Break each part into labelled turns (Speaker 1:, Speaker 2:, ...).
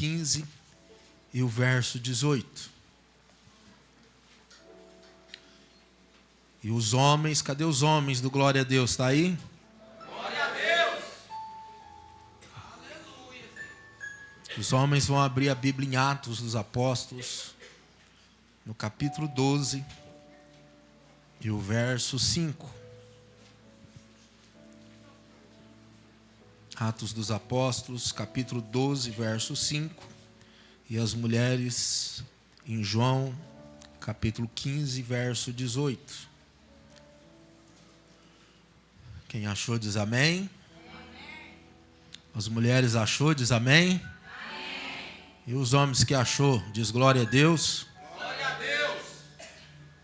Speaker 1: 15 e o verso 18. E os homens, cadê os homens do Glória a Deus? Está aí?
Speaker 2: Glória a Deus! Aleluia!
Speaker 1: Os homens vão abrir a Bíblia em Atos dos Apóstolos, no capítulo 12 e o verso 5. Atos dos Apóstolos, capítulo 12, verso 5. E as mulheres em João, capítulo 15, verso 18. Quem achou diz amém.
Speaker 2: Amém.
Speaker 1: As mulheres achou diz amém.
Speaker 2: Amém.
Speaker 1: E os homens que achou diz glória a Deus.
Speaker 2: Glória a Deus.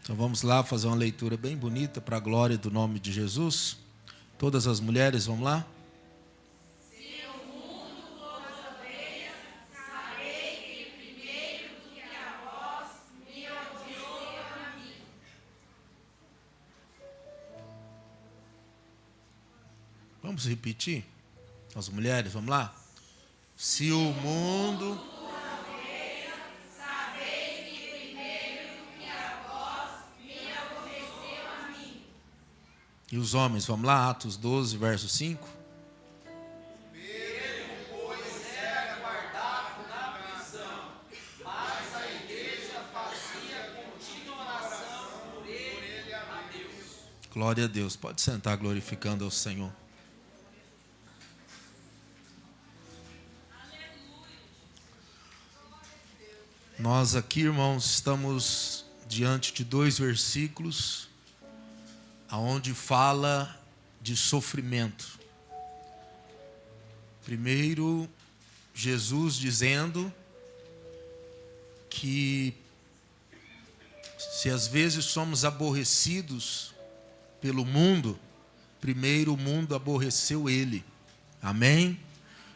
Speaker 1: Então vamos lá fazer uma leitura bem bonita para a glória do nome de Jesus. Todas as mulheres, vamos lá?
Speaker 2: Se o mundo vos odeia, sabei que primeiro do que a vós me odiou a mim.
Speaker 1: Vamos repetir? As mulheres, vamos lá? Se o mundo...
Speaker 2: Sabei que primeiro do que a vós me aborreceu a mim.
Speaker 1: E os homens, vamos lá? Atos 12, verso 5. Glória a Deus. Pode sentar glorificando ao Senhor. Nós aqui, irmãos, estamos diante de 2 versículos aonde fala de sofrimento. Primeiro, Jesus dizendo que se às vezes somos aborrecidos pelo mundo, primeiro o mundo aborreceu ele. Amém?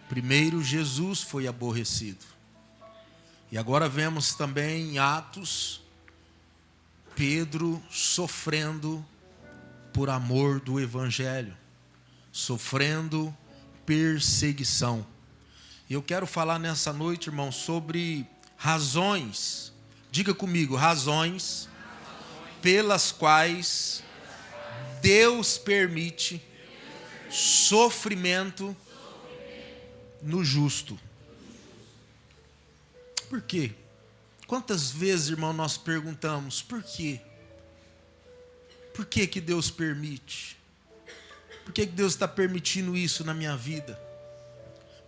Speaker 1: Primeiro Jesus foi aborrecido. E agora vemos também em Atos, Pedro sofrendo por amor do Evangelho, sofrendo perseguição. E eu quero falar nessa noite, irmão, sobre razões, diga comigo, razões pelas quais Deus permite sofrimento no justo. Por quê? Quantas vezes, irmão, nós perguntamos, por quê? Por que que Deus permite? Por que que Deus está permitindo isso na minha vida?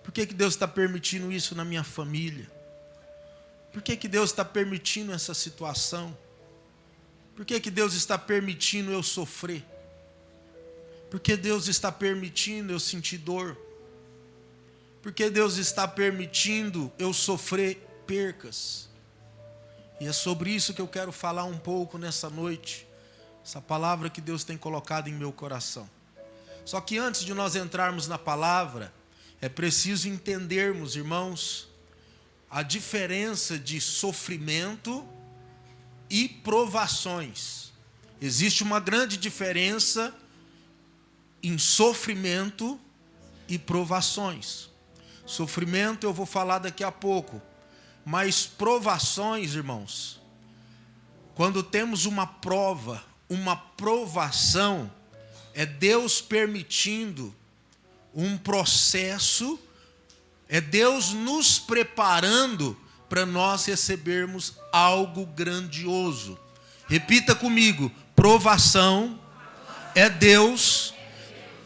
Speaker 1: Por que que Deus está permitindo isso na minha família? Por que que Deus está permitindo essa situação? Por que que Deus está permitindo eu sofrer? Por que Deus está permitindo eu sentir dor? Por que Deus está permitindo eu sofrer percas? E é sobre isso que eu quero falar um pouco nessa noite. Essa palavra que Deus tem colocado em meu coração. Só que antes de nós entrarmos na palavra, é preciso entendermos, irmãos, a diferença de sofrimento e provações. Existe uma grande diferença em sofrimento e provações. Sofrimento eu vou falar daqui a pouco. Mas provações, irmãos, quando temos uma prova, uma provação, é Deus permitindo um processo, é Deus nos preparando para nós recebermos algo grandioso. Repita comigo, provação é Deus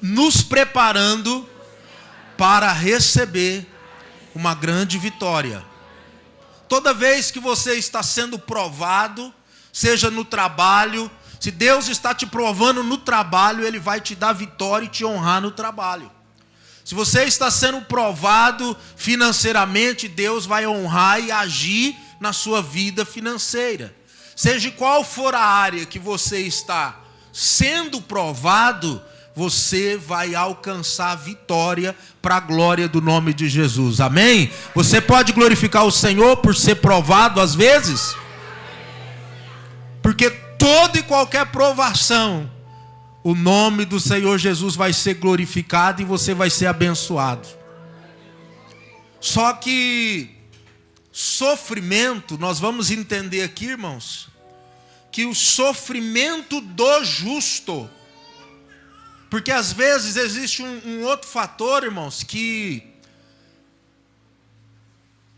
Speaker 1: nos preparando para receber uma grande vitória. Toda vez que você está sendo provado, seja no trabalho, se Deus está te provando no trabalho, Ele vai te dar vitória e te honrar no trabalho. Se você está sendo provado financeiramente, Deus vai honrar e agir na sua vida financeira. Seja qual for a área que você está sendo provado, você vai alcançar vitória para a glória do nome de Jesus. Amém? Você pode glorificar o Senhor por ser provado às vezes? Porque toda e qualquer provação, o nome do Senhor Jesus vai ser glorificado e você vai ser abençoado. Só que sofrimento, nós vamos entender aqui, irmãos, que o sofrimento do justo, porque às vezes existe um outro fator, irmãos, que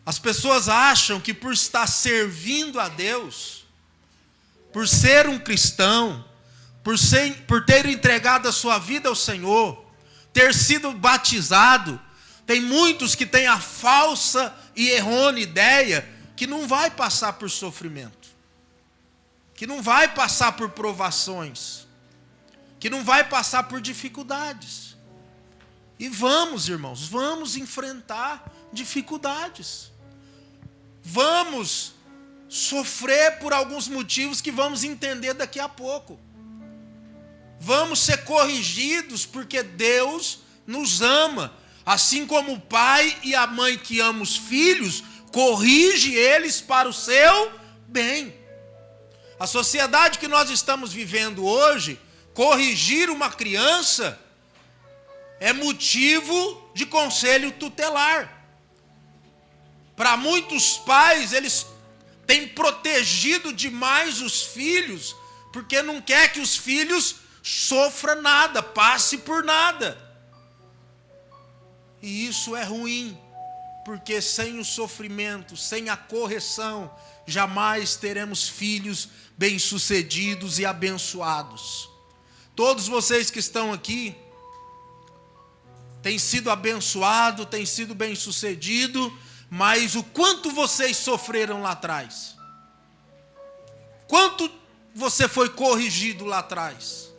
Speaker 1: as pessoas acham que por estar servindo a Deus, por ser um cristão, por ter entregado a sua vida ao Senhor, ter sido batizado, tem muitos que têm a falsa e errônea ideia que não vai passar por sofrimento, que não vai passar por provações, que não vai passar por dificuldades. E vamos, irmãos, vamos enfrentar dificuldades. Vamos sofrer por alguns motivos que vamos entender daqui a pouco. Vamos ser corrigidos porque Deus nos ama. Assim como o pai e a mãe que amam os filhos, corrige eles para o seu bem. A sociedade que nós estamos vivendo hoje, corrigir uma criança é motivo de conselho tutelar. Para muitos pais, eles têm protegido demais os filhos, porque não quer que os filhos sofram nada, passe por nada. E isso é ruim, porque sem o sofrimento, sem a correção, jamais teremos filhos bem-sucedidos e abençoados. Todos vocês que estão aqui têm sido abençoados, têm sido bem-sucedidos, mas o quanto vocês sofreram lá atrás? Quanto você foi corrigido lá atrás?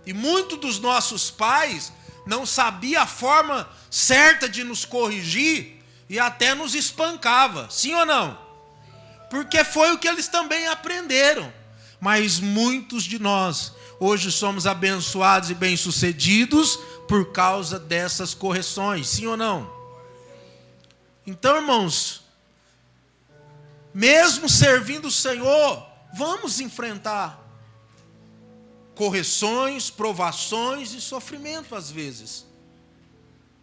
Speaker 1: E muitos dos nossos pais não sabiam a forma certa de nos corrigir e até nos espancava, sim ou não? Porque foi o que eles também aprenderam. Mas muitos de nós hoje somos abençoados e bem-sucedidos por causa dessas correções, sim ou não? Então, irmãos, mesmo servindo o Senhor, vamos enfrentar correções, provações e sofrimento às vezes.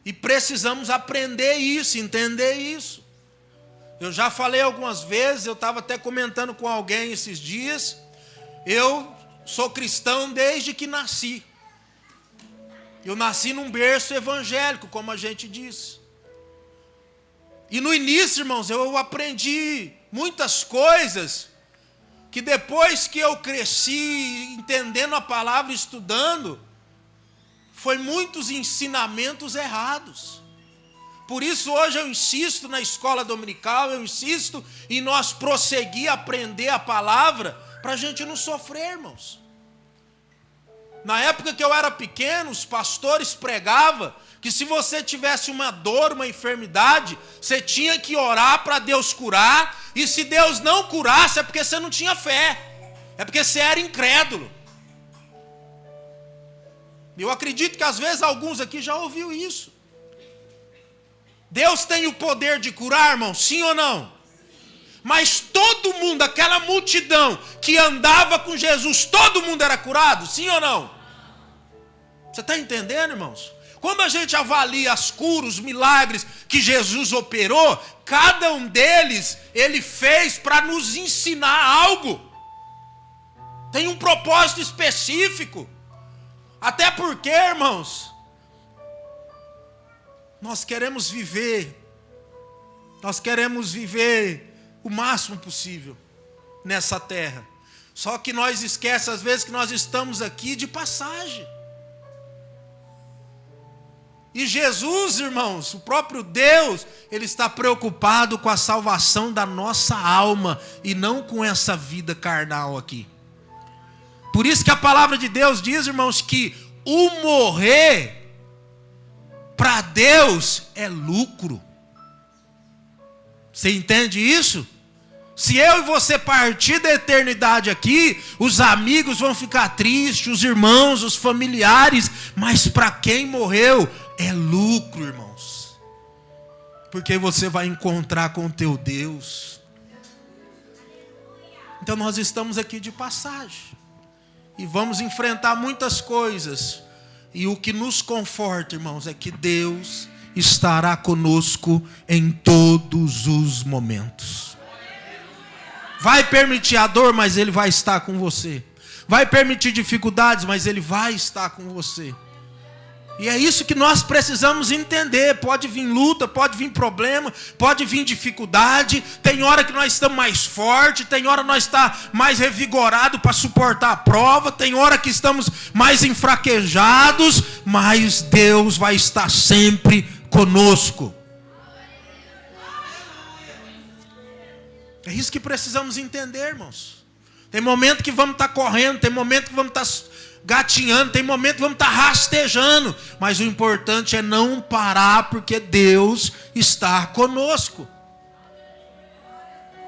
Speaker 1: E precisamos aprender isso, entender isso. Eu já falei algumas vezes, eu estava até comentando com alguém esses dias, eu sou cristão desde que nasci. Eu nasci num berço evangélico, como a gente diz. E no início, irmãos, eu aprendi muitas coisas que depois que eu cresci entendendo a palavra, estudando, foi muitos ensinamentos errados. Por isso hoje eu insisto na escola dominical, eu insisto em nós prosseguir a aprender a palavra, para a gente não sofrer, irmãos. Na época que eu era pequeno, os pastores pregavam que se você tivesse uma dor, uma enfermidade, você tinha que orar para Deus curar, e se Deus não curasse é porque você não tinha fé, é porque você era incrédulo. Eu acredito que às vezes alguns aqui já ouviu isso. Deus tem o poder de curar, irmão, sim ou não? Mas todo mundo, aquela multidão que andava com Jesus, todo mundo era curado, sim ou não? Você está entendendo, irmãos? Quando a gente avalia as curas, os milagres que Jesus operou, cada um deles, ele fez para nos ensinar algo. Tem um propósito específico. Até porque, irmãos, nós queremos viver o máximo possível nessa terra. Só que nós esquecemos às vezes que nós estamos aqui de passagem. E Jesus, irmãos, o próprio Deus, Ele está preocupado com a salvação da nossa alma e não com essa vida carnal aqui. Por isso que a palavra de Deus diz, irmãos, que o morrer para Deus é lucro. Você entende isso? Se eu e você partir da eternidade aqui, os amigos vão ficar tristes, os irmãos, os familiares, mas para quem morreu é lucro, irmãos. Porque você vai encontrar com o teu Deus. Então nós estamos aqui de passagem. E vamos enfrentar muitas coisas. E o que nos conforta, irmãos, é que Deus estará conosco em todos os momentos. Vai permitir a dor, mas Ele vai estar com você. Vai permitir dificuldades, mas Ele vai estar com você. E é isso que nós precisamos entender. Pode vir luta, pode vir problema, pode vir dificuldade. Tem hora que nós estamos mais fortes, tem hora que nós estamos mais revigorados para suportar a prova, tem hora que estamos mais enfraquejados, mas Deus vai estar sempre conosco. É isso que precisamos entender, irmãos. Tem momento que vamos estar correndo, tem momento que vamos estar gatinhando, tem momento que vamos estar rastejando, mas o importante é não parar, porque Deus está conosco.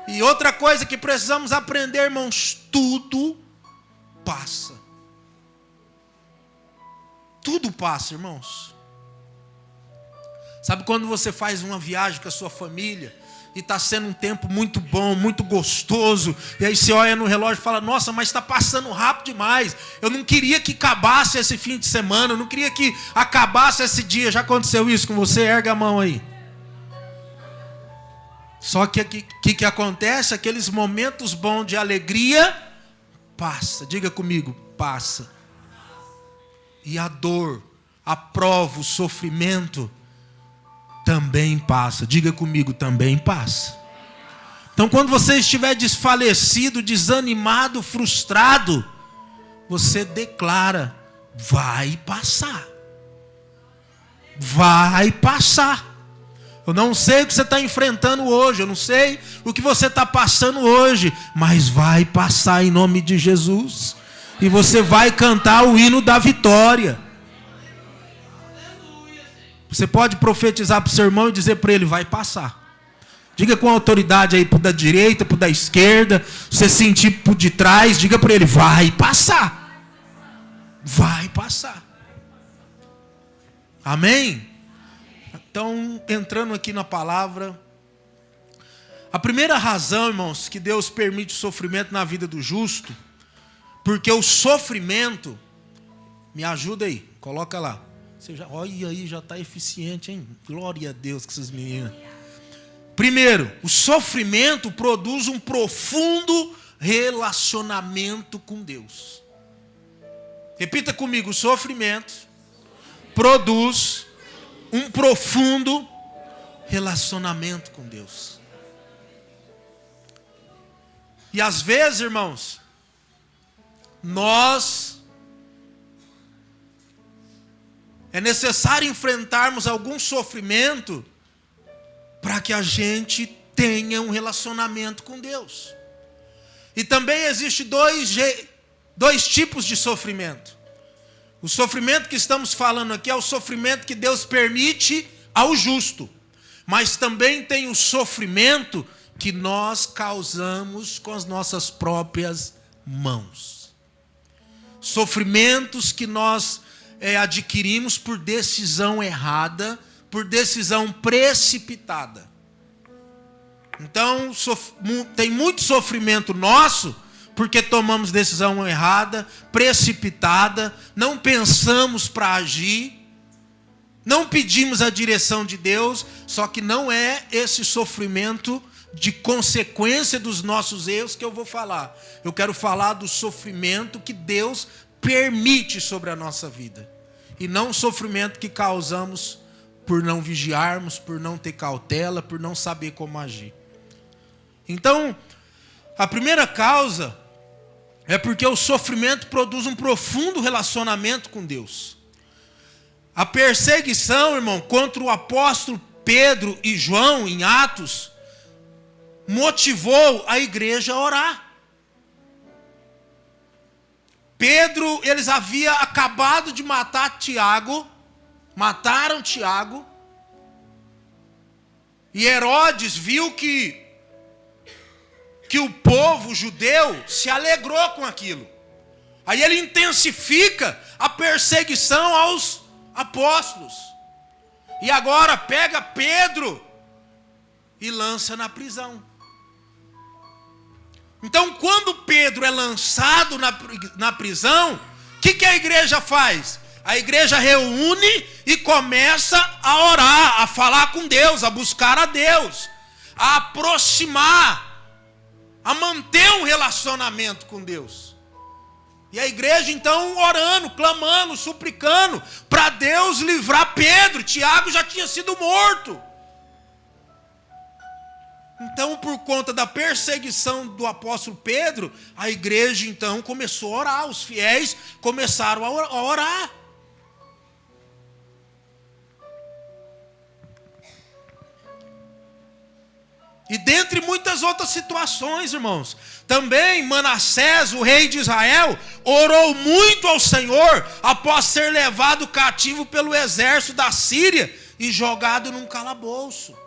Speaker 1: E outra coisa que precisamos aprender, irmãos, tudo passa. Tudo passa, irmãos. Sabe quando você faz uma viagem com a sua família e está sendo um tempo muito bom, muito gostoso, e aí você olha no relógio e fala: nossa, mas está passando rápido demais. Eu não queria que acabasse esse fim de semana, eu não queria que acabasse esse dia. Já aconteceu isso com você? Erga a mão aí. Só que o que acontece? Aqueles momentos bons de alegria passa. Diga comigo, passa. E a dor, a prova, o sofrimento também passa. Diga comigo, também passa. Então, quando você estiver desfalecido, desanimado, frustrado, você declara: vai passar. Vai passar. Eu não sei o que você está enfrentando hoje, eu não sei o que você está passando hoje, mas vai passar em nome de Jesus. E você vai cantar o hino da vitória. Você pode profetizar para o seu irmão e dizer para ele: vai passar. Diga com autoridade aí, para o da direita, para o da esquerda. Você sentir por de trás, diga para ele: vai passar. Vai passar. Amém? Então, entrando aqui na palavra, a primeira razão, irmãos, que Deus permite o sofrimento na vida do justo, porque o sofrimento, me ajuda aí, coloca lá. Você já, olha aí, já está eficiente, hein? Glória a Deus com essas meninas. Primeiro, o sofrimento produz um profundo relacionamento com Deus. Repita comigo: o sofrimento produz um profundo relacionamento com Deus. E às vezes, irmãos, é necessário enfrentarmos algum sofrimento para que a gente tenha um relacionamento com Deus. E também existe dois tipos de sofrimento. O sofrimento que estamos falando aqui é o sofrimento que Deus permite ao justo. Mas também tem o sofrimento que nós causamos com as nossas próprias mãos. Sofrimentos que nós adquirimos por decisão errada, por decisão precipitada. Então, tem muito sofrimento nosso, porque tomamos decisão errada, precipitada, não pensamos para agir, não pedimos a direção de Deus, só que não é esse sofrimento de consequência dos nossos erros que eu vou falar. Eu quero falar do sofrimento que Deus permite sobre a nossa vida. E não o sofrimento que causamos por não vigiarmos, por não ter cautela, por não saber como agir. Então, a primeira causa é porque o sofrimento produz um profundo relacionamento com Deus. A perseguição, irmão, contra o apóstolo Pedro e João em Atos, motivou a igreja a orar. Pedro, eles haviam acabado de matar Tiago, mataram Tiago, e Herodes viu que o povo judeu se alegrou com aquilo. Aí ele intensifica a perseguição aos apóstolos. E agora pega Pedro e lança na prisão. Então, quando Pedro é lançado na prisão, o que a igreja faz? A igreja reúne e começa a orar, a falar com Deus, a buscar a Deus, a aproximar, a manter um relacionamento com Deus. E a igreja então orando, clamando, suplicando para Deus livrar Pedro. Tiago já tinha sido morto. Então, por conta da perseguição do apóstolo Pedro, a igreja então começou a orar, os fiéis começaram a orar. E dentre muitas outras situações, irmãos, também Manassés, o rei de Israel, orou muito ao Senhor após ser levado cativo pelo exército da Síria e jogado num calabouço.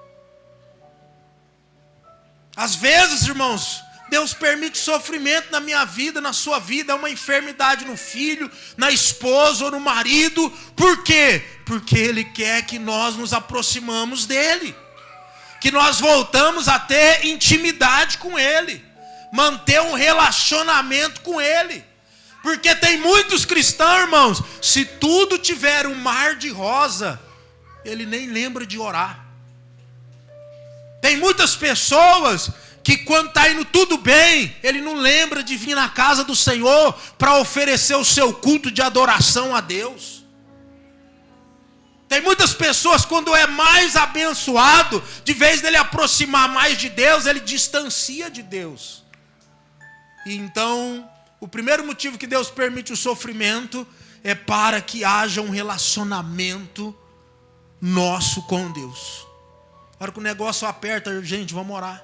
Speaker 1: Às vezes, irmãos, Deus permite sofrimento na minha vida, na sua vida, uma enfermidade no filho, na esposa ou no marido. Por quê? Porque Ele quer que nós nos aproximamos dEle, que nós voltamos a ter intimidade com Ele, manter um relacionamento com Ele. Porque tem muitos cristãos, irmãos, se tudo tiver um mar de rosa, ele nem lembra de orar. Tem muitas pessoas que quando está indo tudo bem, ele não lembra de vir na casa do Senhor para oferecer o seu culto de adoração a Deus. Tem muitas pessoas, quando é mais abençoado, de vez dele aproximar mais de Deus, ele distancia de Deus. E então, o primeiro motivo que Deus permite o sofrimento é para que haja um relacionamento nosso com Deus. A hora que o negócio aperta, gente, vamos orar.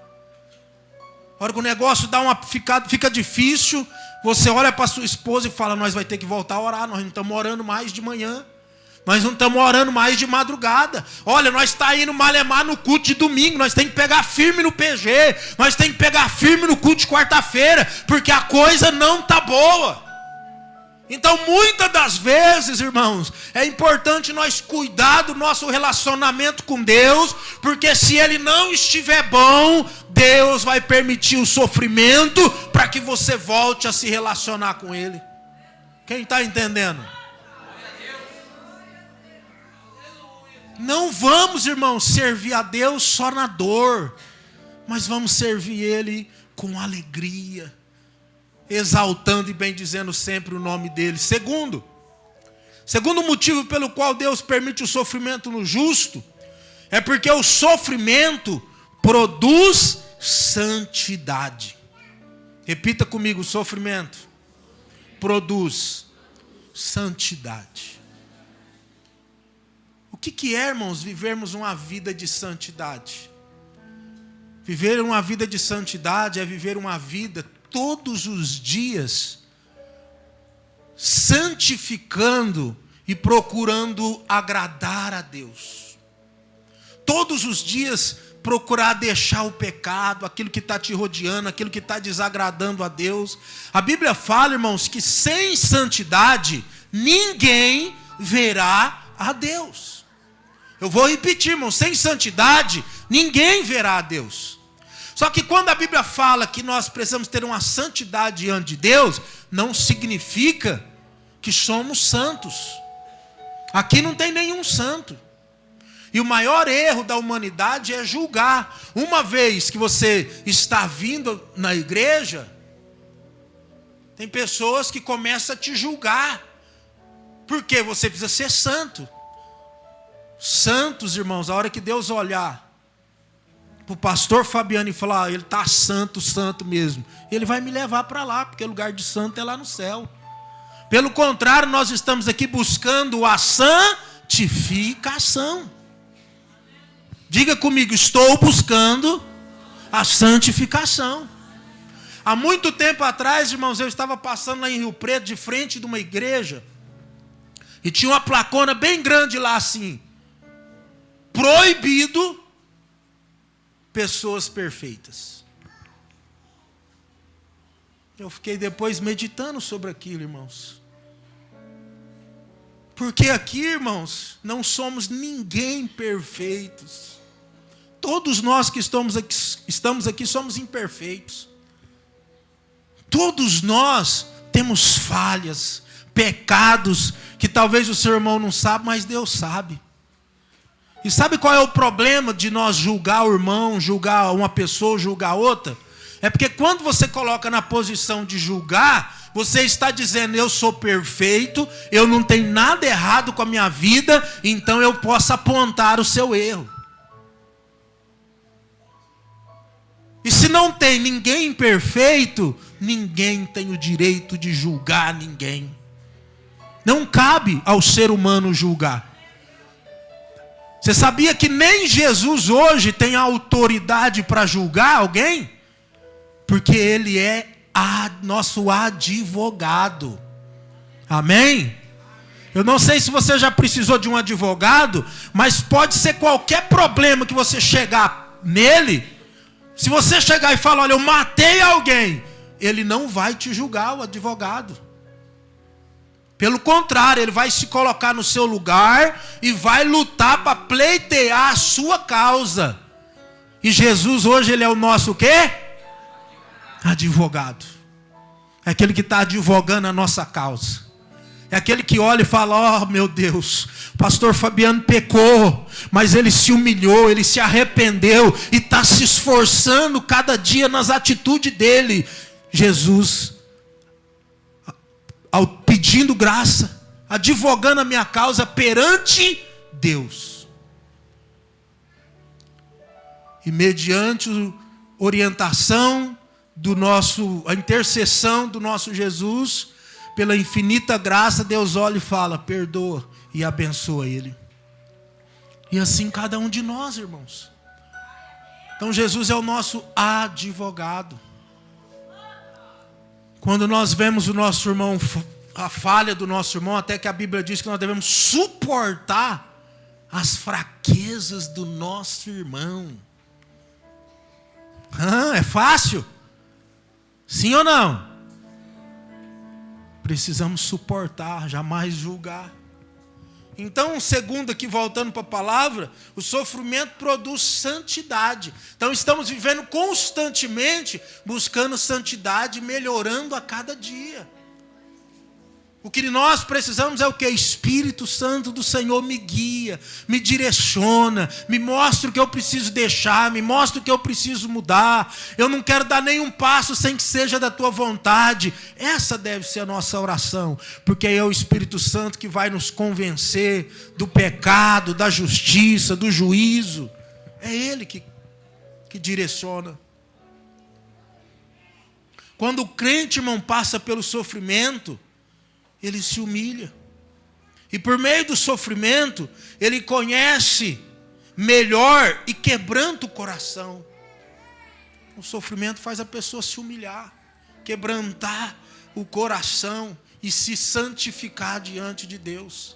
Speaker 1: A hora que o negócio fica difícil, você olha para sua esposa e fala, nós vamos ter que voltar a orar, nós não estamos orando mais de manhã. Nós não estamos orando mais de madrugada. Olha, nós estamos indo malemar no culto de domingo. Nós temos que pegar firme no PG. Nós temos que pegar firme no culto de quarta-feira. Porque a coisa não está boa. Então, muitas das vezes, irmãos, é importante nós cuidar do nosso relacionamento com Deus. Porque se ele não estiver bom, Deus vai permitir o sofrimento para que você volte a se relacionar com Ele. Quem está entendendo? Não vamos, irmãos, servir a Deus só na dor, mas vamos servir Ele com alegria, exaltando e bendizendo sempre o nome dEle. Segundo motivo pelo qual Deus permite o sofrimento no justo, é porque o sofrimento produz santidade. Repita comigo, o sofrimento produz santidade. O que é, irmãos, vivermos uma vida de santidade? Viver uma vida de santidade é viver uma vida todos os dias santificando e procurando agradar a Deus. Todos os dias procurar deixar o pecado, aquilo que está te rodeando, aquilo que está desagradando a Deus. A Bíblia fala, irmãos, que sem santidade ninguém verá a Deus. Eu vou repetir, irmão, sem santidade, ninguém verá a Deus. Só que quando a Bíblia fala que nós precisamos ter uma santidade diante de Deus, não significa que somos santos. Aqui não tem nenhum santo. E o maior erro da humanidade é julgar. Uma vez que você está vindo na igreja, tem pessoas que começam a te julgar. Porque você precisa ser santo. Santos, irmãos, a hora que Deus olhar para o pastor Fabiano e falar, ele está santo, santo mesmo, ele vai me levar para lá, porque o lugar de santo é lá no céu. Pelo contrário, nós estamos aqui buscando a santificação. Diga comigo, estou buscando a santificação. Há muito tempo atrás, irmãos, eu estava passando lá em Rio Preto, de frente de uma igreja, e tinha uma placona bem grande lá assim, proibido pessoas perfeitas. Eu fiquei depois meditando sobre aquilo, irmãos. Porque aqui, irmãos, não somos ninguém perfeitos. Todos nós que estamos aqui somos imperfeitos. Todos nós temos falhas, pecados que talvez o seu irmão não sabe, mas Deus sabe. E sabe qual é o problema de nós julgar o irmão, julgar uma pessoa, julgar outra? É porque quando você coloca na posição de julgar, você está dizendo, eu sou perfeito, eu não tenho nada errado com a minha vida, então eu posso apontar o seu erro. E se não tem ninguém perfeito, ninguém tem o direito de julgar ninguém. Não cabe ao ser humano julgar. Você sabia que nem Jesus hoje tem autoridade para julgar alguém? Porque Ele é nosso advogado. Amém? Eu não sei se você já precisou de um advogado, mas pode ser qualquer problema que você chegar nele. Se você chegar e falar, olha, eu matei alguém, ele não vai te julgar, o advogado. Pelo contrário, ele vai se colocar no seu lugar e vai lutar para pleitear a sua causa. E Jesus hoje, ele é o nosso o quê? Advogado. É aquele que está advogando a nossa causa. É aquele que olha e fala, oh meu Deus, o pastor Fabiano pecou, mas ele se humilhou, ele se arrependeu e está se esforçando cada dia nas atitudes dele. Jesus, pedindo graça, advogando a minha causa perante Deus. E mediante a orientação a intercessão do nosso Jesus, pela infinita graça, Deus olha e fala, perdoa e abençoa ele. E assim cada um de nós, irmãos. Então Jesus é o nosso advogado. Quando nós vemos o nosso irmão, a falha do nosso irmão, até que a Bíblia diz que nós devemos suportar as fraquezas do nosso irmão. É fácil? Sim ou não? Precisamos suportar, jamais julgar. Então, segundo aqui, voltando para a palavra, o sofrimento produz santidade. Então, estamos vivendo constantemente, buscando santidade, melhorando a cada dia. O que nós precisamos é o que? Espírito Santo do Senhor me guia, me direciona, me mostra o que eu preciso deixar, me mostra o que eu preciso mudar. Eu não quero dar nenhum passo sem que seja da tua vontade. Essa deve ser a nossa oração, porque é o Espírito Santo que vai nos convencer do pecado, da justiça, do juízo. É Ele que direciona. Quando o crente, irmão, passa pelo sofrimento, ele se humilha. E por meio do sofrimento, ele conhece melhor e quebranta o coração. O sofrimento faz a pessoa se humilhar, quebrantar o coração e se santificar diante de Deus.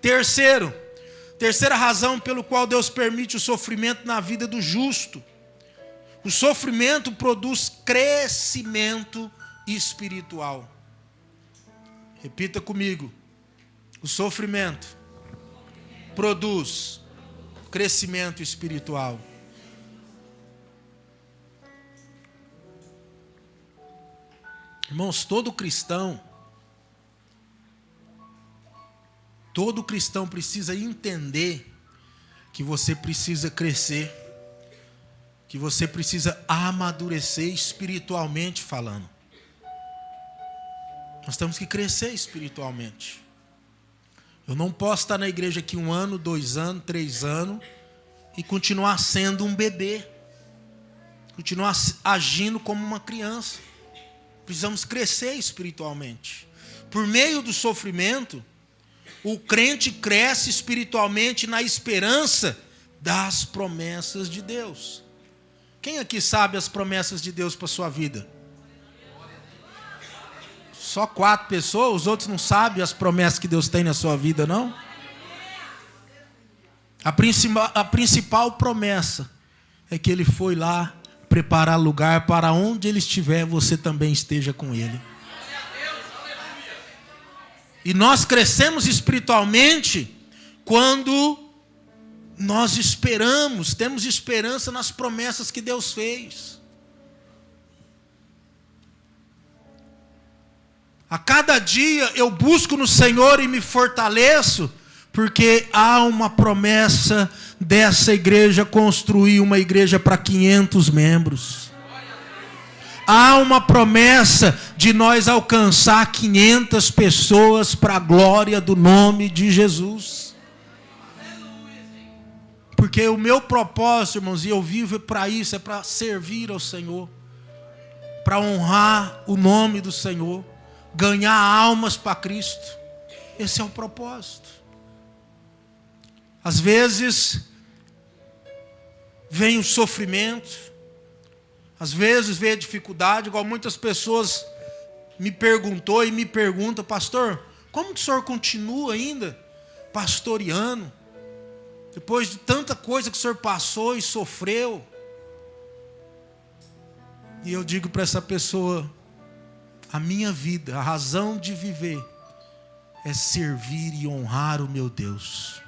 Speaker 1: Terceira razão pelo qual Deus permite o sofrimento na vida do justo. O sofrimento produz crescimento espiritual. Repita comigo. O sofrimento produz crescimento espiritual. Irmãos, todo cristão precisa entender que você precisa crescer, que você precisa amadurecer espiritualmente falando. Nós temos que crescer espiritualmente. Eu não posso estar na igreja aqui 1 ano, 2 anos, 3 anos e continuar sendo um bebê. Continuar agindo como uma criança. Precisamos crescer espiritualmente. Por meio do sofrimento, o crente cresce espiritualmente na esperança das promessas de Deus. Quem aqui sabe as promessas de Deus para a sua vida? Só 4 pessoas, os outros não sabem as promessas que Deus tem na sua vida, não? A principal promessa é que Ele foi lá preparar lugar para onde Ele estiver, você também esteja com Ele. E nós crescemos espiritualmente quando nós esperamos, temos esperança nas promessas que Deus fez. A cada dia eu busco no Senhor e me fortaleço, porque há uma promessa dessa igreja construir uma igreja para 500 membros. Há uma promessa de nós alcançar 500 pessoas para a glória do nome de Jesus. Porque o meu propósito, irmãos, e eu vivo para isso, é para servir ao Senhor, para honrar o nome do Senhor, ganhar almas para Cristo. Esse é o propósito. Às vezes vem o sofrimento, às vezes vem a dificuldade, igual muitas pessoas me perguntou e me perguntam: pastor, como que o senhor continua ainda pastoreando? Depois de tanta coisa que o senhor passou e sofreu. E eu digo para essa pessoa: a minha vida, a razão de viver é servir e honrar o meu Deus.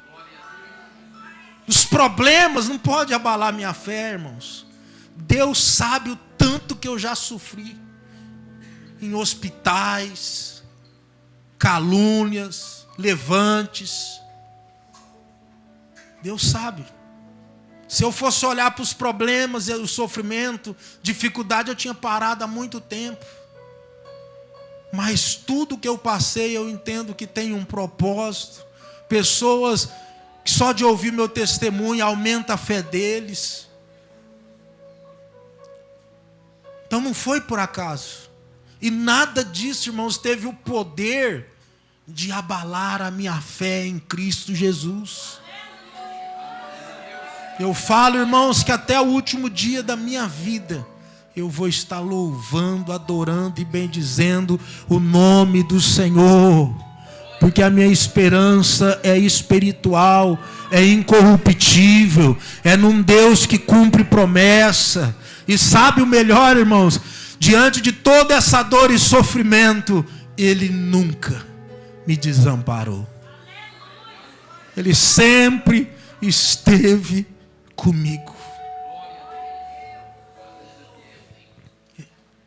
Speaker 1: Os problemas não podem abalar minha fé, irmãos. Deus sabe o tanto que eu já sofri em hospitais, calúnias, levantes. Deus sabe. Se eu fosse olhar para os problemas, o sofrimento, dificuldade, eu tinha parado há muito tempo. Mas tudo que eu passei, eu entendo que tem um propósito. Pessoas que só de ouvir meu testemunho aumenta a fé deles. Então não foi por acaso. E nada disso, irmãos, teve o poder de abalar a minha fé em Cristo Jesus. Eu falo, irmãos, que até o último dia da minha vida eu vou estar louvando, adorando e bendizendo o nome do Senhor. Porque a minha esperança é espiritual, é incorruptível, é num Deus que cumpre promessa. E sabe o melhor, irmãos? Diante de toda essa dor e sofrimento, Ele nunca me desamparou. Ele sempre esteve comigo.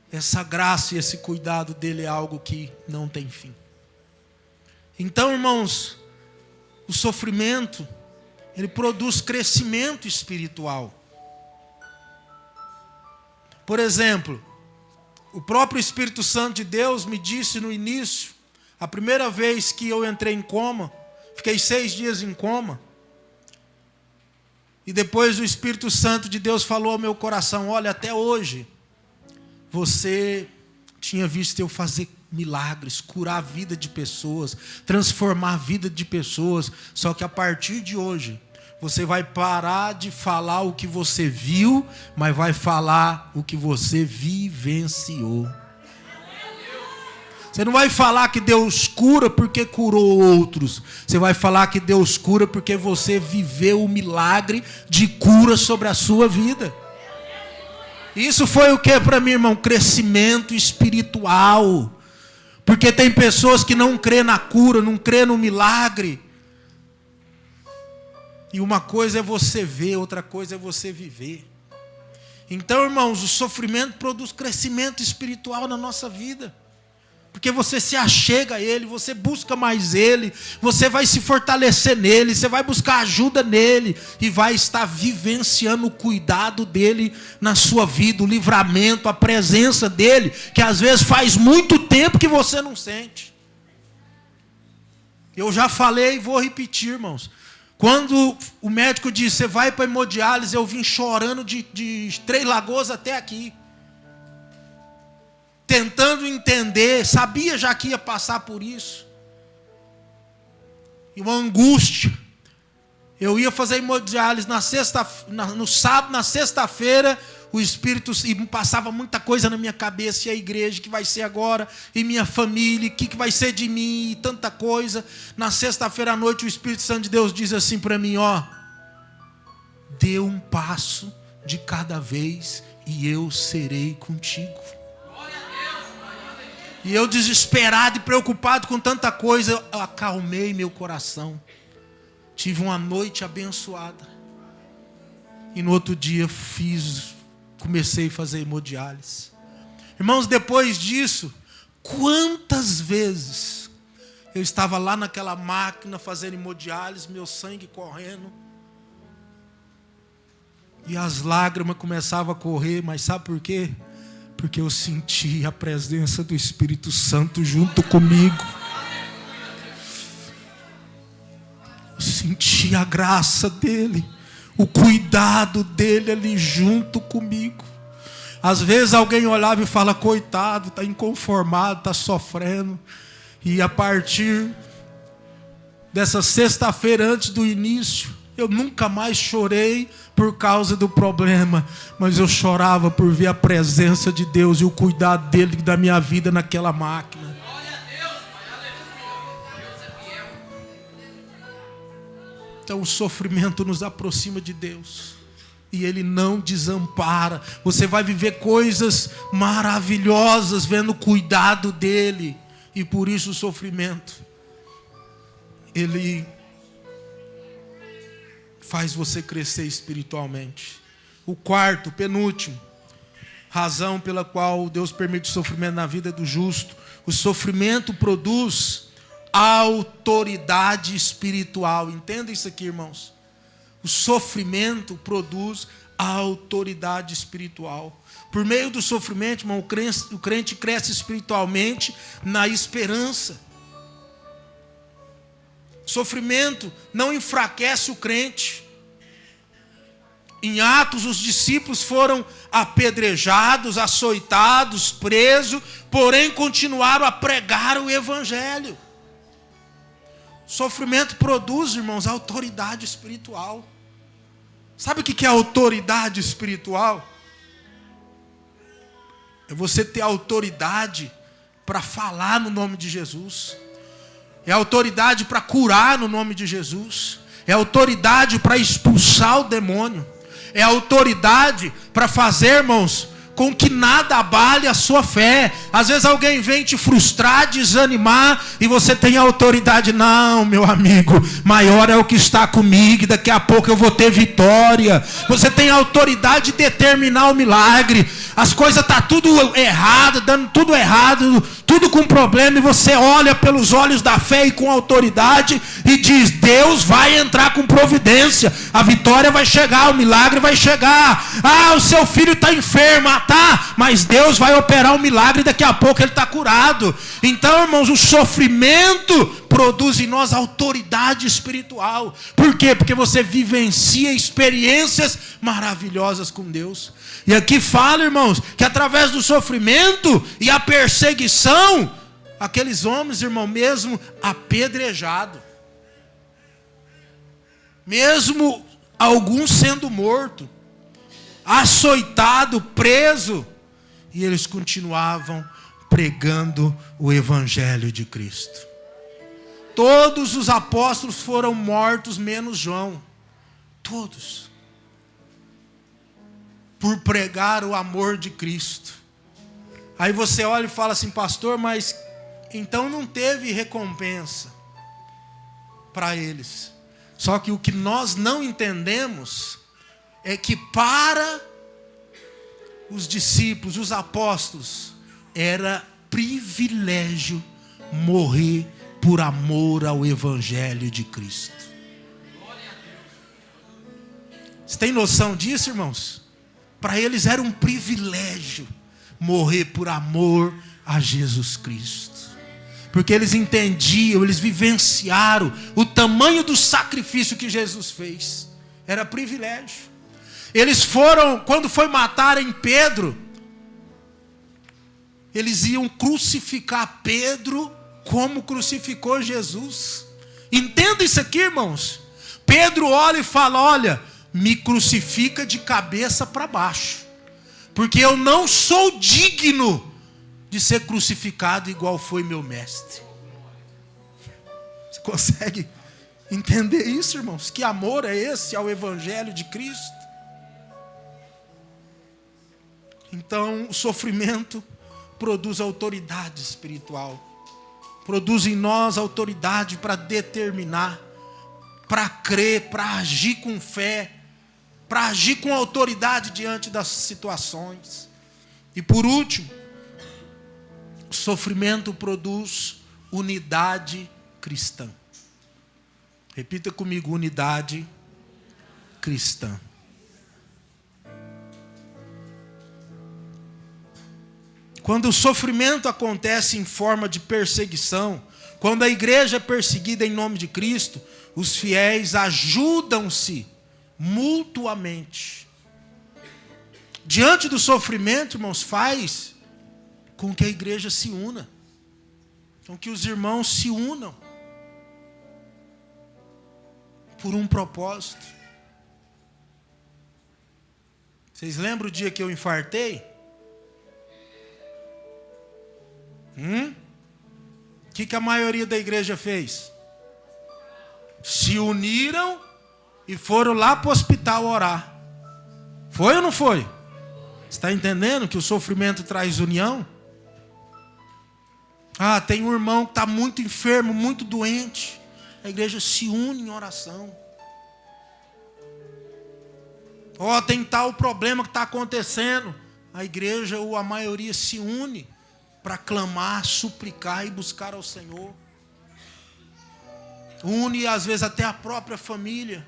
Speaker 1: Essa graça e esse cuidado dele é algo que não tem fim. Então, irmãos, o sofrimento, ele produz crescimento espiritual. Por exemplo, o próprio Espírito Santo de Deus me disse no início, a primeira vez que eu entrei em coma, fiquei 6 dias em coma, e depois o Espírito Santo de Deus falou ao meu coração: olha, até hoje, você tinha visto eu fazer milagres, curar a vida de pessoas, transformar a vida de pessoas, só que a partir de hoje, você vai parar de falar o que você viu, mas vai falar o que você vivenciou. Você não vai falar que Deus cura porque curou outros. Você vai falar que Deus cura porque você viveu o milagre de cura sobre a sua vida. Isso foi o que para mim, irmão? Crescimento espiritual. Porque tem pessoas que não crê na cura, não crê no milagre. E uma coisa é você ver, outra coisa é você viver. Então, irmãos, o sofrimento produz crescimento espiritual na nossa vida. Porque você se achega a Ele, você busca mais Ele, você vai se fortalecer nele, você vai buscar ajuda nele e vai estar vivenciando o cuidado dele na sua vida, o livramento, a presença dele, que às vezes faz muito tempo que você não sente. Eu já falei e vou repetir, irmãos. Quando o médico disse: você vai para a hemodiálise, eu vim chorando de Três Lagoas até aqui. Tentando entender, sabia já que ia passar por isso. E uma angústia. Eu ia fazer hemodiálise no sábado, na sexta-feira, o Espírito, e me passava muita coisa na minha cabeça, e a igreja, que vai ser agora, e minha família, o que vai ser de mim, e tanta coisa. Na sexta-feira à noite, o Espírito Santo de Deus diz assim para mim: ó, dê um passo de cada vez, e eu serei contigo. E eu, desesperado e preocupado com tanta coisa, eu acalmei meu coração. Tive uma noite abençoada. E no outro dia comecei a fazer hemodiálise. Irmãos, depois disso, quantas vezes eu estava lá naquela máquina fazendo hemodiálise, meu sangue correndo, e as lágrimas começavam a correr, mas sabe por quê? Porque eu senti a presença do Espírito Santo junto comigo. Eu senti a graça dele, o cuidado dele ali junto comigo. Às vezes alguém olhava e fala, coitado, está inconformado, está sofrendo. E a partir dessa sexta-feira antes do início, eu nunca mais chorei por causa do problema, mas eu chorava por ver a presença de Deus e o cuidado dele da minha vida naquela máquina. Então o sofrimento nos aproxima de Deus e Ele não desampara. Você vai viver coisas maravilhosas vendo o cuidado dele, e por isso o sofrimento, ele faz você crescer espiritualmente. O quarto, penúltimo, razão pela qual Deus permite o sofrimento na vida do justo: o sofrimento produz autoridade espiritual. Entenda isso aqui, irmãos. O sofrimento produz autoridade espiritual. Por meio do sofrimento, irmão, o crente cresce espiritualmente na esperança. Sofrimento não enfraquece o crente. Em Atos, os discípulos foram apedrejados, açoitados, presos, porém continuaram a pregar o evangelho. Sofrimento produz, irmãos, autoridade espiritual. Sabe o que é autoridade espiritual? É você ter autoridade para falar no nome de Jesus. É autoridade para curar no nome de Jesus. É autoridade para expulsar o demônio. É autoridade para fazer, irmãos, com que nada abale a sua fé. Às vezes alguém vem te frustrar, desanimar, e você tem autoridade. Não, meu amigo, maior é o que está comigo, e daqui a pouco eu vou ter vitória. Você tem autoridade de determinar o milagre. As coisas estão tudo errado, dando tudo errado, tudo com problema, e você olha pelos olhos da fé e com autoridade e diz, Deus vai entrar com providência, a vitória vai chegar, o milagre vai chegar. Ah, o seu filho está enfermo, tá, mas Deus vai operar um milagre e daqui a pouco ele está curado. Então, irmãos, o sofrimento produz em nós autoridade espiritual. Por quê? Porque você vivencia experiências maravilhosas com Deus. E aqui fala, irmãos, que através do sofrimento e a perseguição, aqueles homens, irmão, mesmo apedrejado, mesmo alguns sendo mortos, açoitado, preso, e eles continuavam pregando o evangelho de Cristo. Todos os apóstolos foram mortos, menos João. Todos. Por pregar o amor de Cristo. Aí você olha e fala assim, pastor, mas então não teve recompensa para eles. Só que o que nós não entendemos é que para os discípulos, os apóstolos, era privilégio morrer por amor ao evangelho de Cristo. Você tem noção disso, irmãos? Para eles era um privilégio morrer por amor a Jesus Cristo. Porque eles entendiam, eles vivenciaram o tamanho do sacrifício que Jesus fez. Era privilégio. Eles foram, quando foi matarem Pedro, eles iam crucificar Pedro como crucificou Jesus. Entenda isso aqui, irmãos. Pedro olha e fala, olha, me crucifica de cabeça para baixo, porque eu não sou digno de ser crucificado igual foi meu mestre. Você consegue entender isso, irmãos? Que amor é esse ao evangelho de Cristo? Então, o sofrimento produz autoridade espiritual. Produz em nós autoridade para determinar, para crer, para agir com fé, para agir com autoridade diante das situações. E por último, sofrimento produz unidade cristã. Repita comigo, unidade cristã. Quando o sofrimento acontece em forma de perseguição, quando a igreja é perseguida em nome de Cristo, os fiéis ajudam-se mutuamente. Diante do sofrimento, irmãos, faz com que a igreja se una, com que os irmãos se unam por um propósito. Vocês lembram o dia que eu infartei? O que a maioria da igreja fez? Se uniram e foram lá para o hospital orar. Foi ou não foi? Você está entendendo que o sofrimento traz união? Tem um irmão que está muito enfermo, muito doente. A igreja se une em oração. Tem tal problema que está acontecendo. A igreja ou a maioria se une para clamar, suplicar e buscar ao Senhor. Une às vezes até a própria família.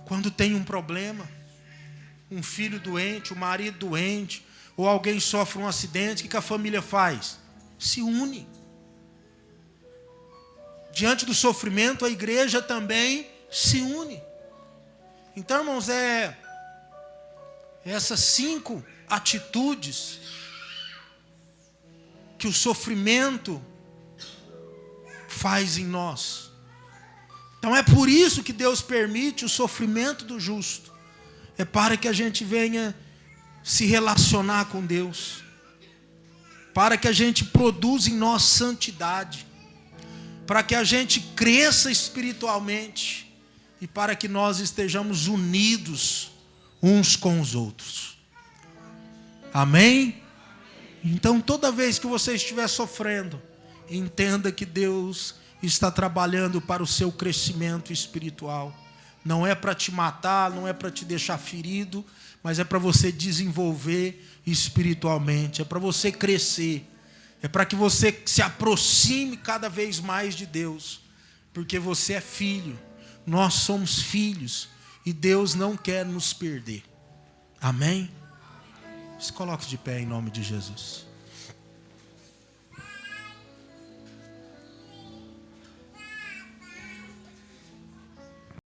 Speaker 1: Quando tem um problema, um filho doente, um marido doente, ou alguém sofre um acidente, o que a família faz? Se une. Diante do sofrimento, a igreja também se une. Então, irmãos, essas 5 atitudes que o sofrimento faz em nós. Então é por isso que Deus permite o sofrimento do justo. É para que a gente venha se relacionar com Deus. Para que a gente produza em nós santidade. Para que a gente cresça espiritualmente. E para que nós estejamos unidos uns com os outros. Amém? Então toda vez que você estiver sofrendo, entenda que Deus está trabalhando para o seu crescimento espiritual. Não é para te matar, não é para te deixar ferido, mas é para você desenvolver espiritualmente, é para você crescer, é para que você se aproxime cada vez mais de Deus, porque você é filho, nós somos filhos e Deus não quer nos perder. Amém? Se coloque de pé em nome de Jesus.